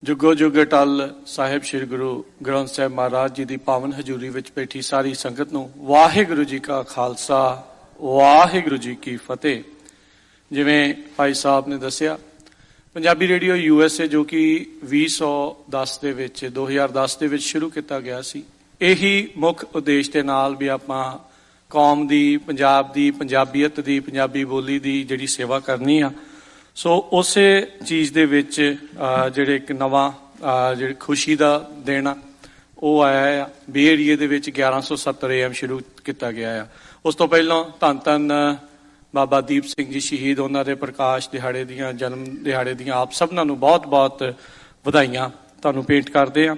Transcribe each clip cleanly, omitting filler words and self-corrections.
जुगो जुग अटल साहिब श्री गुरु ग्रंथ साहिब महाराज जी की पावन हजूरी विच बैठी सारी संगत नूं वाहिगुरू जी का खालसा वाहिगुरू जी की फतेह। जिवें भाई साहब ने दसिया पंजाबी रेडियो USA जो कि 2010 दे विच शुरू किया गया सी, यही मुख उद्देश के नाल भी आपां कौम दी पंजाब दी पंजाबीयत दी पंजाबी बोली दी जिहड़ी सेवा करनी आ। सो उस चीज़ दे विच जिहड़े एक नवां जिहड़ी खुशी का दिन वो आया आ। बे एरिए दे विच 1170 AM शुरू किया गया है। उस तो पहलों धन धन बाबा दीप सिंह जी शहीद उन्होंने प्रकाश दिहाड़े दियां जन्म दिहाड़े दियां आप सबनां नूं बहुत बहुत वधाइयां तुहानूं भेंट करदे आ।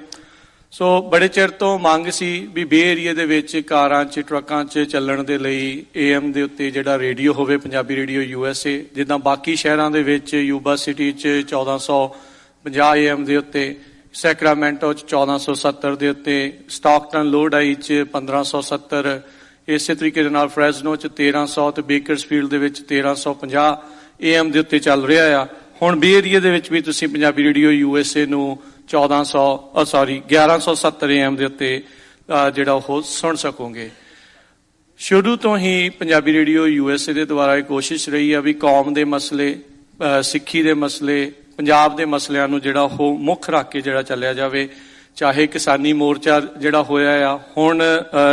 सो बड़े चिर तो मंग सी भी बे एरिए दे विच कारां च ट्रकां च चलण दे लई AM दे उत्ते जिहड़ा रेडियो होवे पंजाबी रेडियो USA, जिद्दां बाकी शहरां दे विच यूबा सिटी च 1450 AM दे उत्ते, सैक्रामेंटो च 1470 दे उत्ते, स्टॉकटन लोडाई च 1570, इस तरीके दे नाल फ्रेजनो च 1300 ते बेकरसफील्ड दे विच 1350 AM दे उत्ते चल रहा आ। हुण बे एरिए दे विच भी तुसीं पंजाबी रेडियो USA नूं 1170 AM दे उत्ते जिहड़ा ओह सुन सकोगे। शुरू तो ही पंजाबी रेडियो USA दे द्वारा एक कोशिश रही है भी कौम दे मसले सिक्खी दे मसले पंजाब दे मसलियां नूं जिहड़ा ओह मुख रख के जिहड़ा चलिया जावे। चाहे किसानी मोर्चा जिहड़ा होया आ, हुण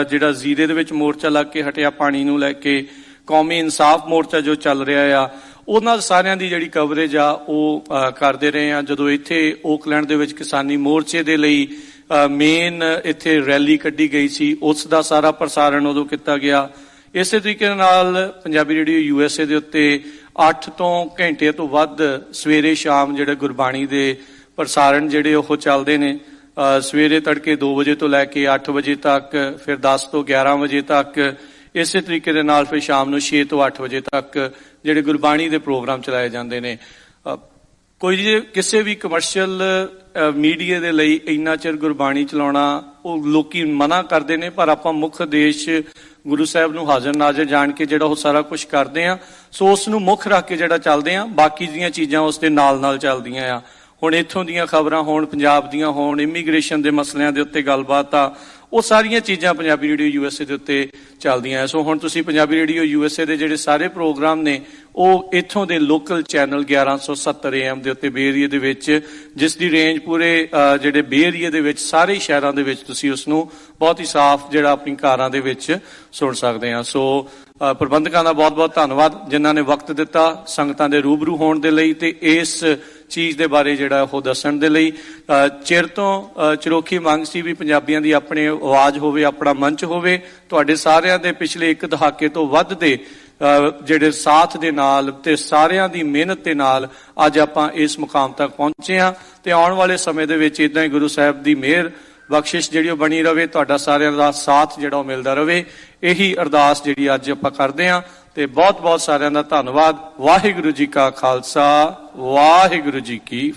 जिहड़ा जीरे दे विच मोर्चा लग के हटिया पानी नूं लैके कौमी इंसाफ मोर्चा जो चल रहा आ, उन्हां सारियां दी जिहड़ी कवरेज आ वो करदे रहे आ। जदों इत्थे ओकलैंड दे विच किसानी मोर्चे दे लई मेन इत्थे रैली कड्ढी गई सी, उस दा सारा प्रसारण उदों किया गया। इसे तरीके नाल पंजाबी रेडियो USA दे उत्ते 8 घंटे तो वध सवेरे शाम जिहड़े गुरबाणी दे प्रसारण जिहड़े ओह चलदे ने। सवेरे तड़के 2 बजे तो लैके 8 बजे तक, फिर 10 तो 11 बजे तक, इस तरीके दे नाल फिर शाम नूं 6 तो 8 बजे तक जिहड़े गुरबाणी दे प्रोग्राम चलाए जांदे ने। कोई किसी भी कमर्शियल मीडिया दे लई इन्ना चिर गुरबाणी चलाउणा वो लोकी मना करदे ने, पर आपां मुख उद्देश गुरु साहब नूं हाज़र नाज़र जान के जिहड़ा वो सारा कुछ करदे आ। सो उस नूं मुख रख के जिहड़ा चलदे आ, बाकी दीयां चीज़ां उस दे नाल नाल चलदियां आ। हुण इत्थों दीयां खबरां होण, पंजाब दीयां होण, इमीग्रेशन दे मसलिਆਂ दे उत्ते गलबात आ, वो सारियां चीज़ां पंजाबी रेडियो USA दे उत्ते चलदियां। सो हुण तुसीं पंजाबी रेडियो USA दे जिहड़े सारे प्रोग्राम ने वो इत्थों दे लोकल चैनल 1170 AM दे उत्ते बे एरिए दे विच, जिस दी रेंज पूरे जिहड़े बे एरिए दे विच सारे शहरां दे विच तुसीं उसनूं बहुत ही साफ जिहड़ा अपनी कारां दे विच सुण सकदे आ। सो प्रबंधकां दा बहुत बहुत धन्नवाद जिन्हां ने वक्त दिता संगतां दे रूबरू होण दे लई ते इस चीज़ के बारे जिहड़ा ओह दस्सण दे लई। चिर तो चरोखी मंग सी भी पंजाबियां दी अपनी आवाज़ होवे, अपना मंच होवे। तुहाडे सारियां दे पिछले एक दहाके तो वध दे जिहड़े साथ दे नाल ते सारियां दी मेहनत दे नाल अज आपां इस मुकाम तक पहुंचे हां ते आउण वाले समय दे विच इदां ही गुरु साहिब दी मेहर बख्शिश जिहड़ी बनी रवे, तुहाडा सारियां दा साथ जिहड़ा मिलदा रवे, यही अरदास जिहड़ी अज आपां करदे हां। ते बहुत बहुत सारियां दा धन्नवाद। वाहिगुरू जी का खालसा वाहिगुरू जी की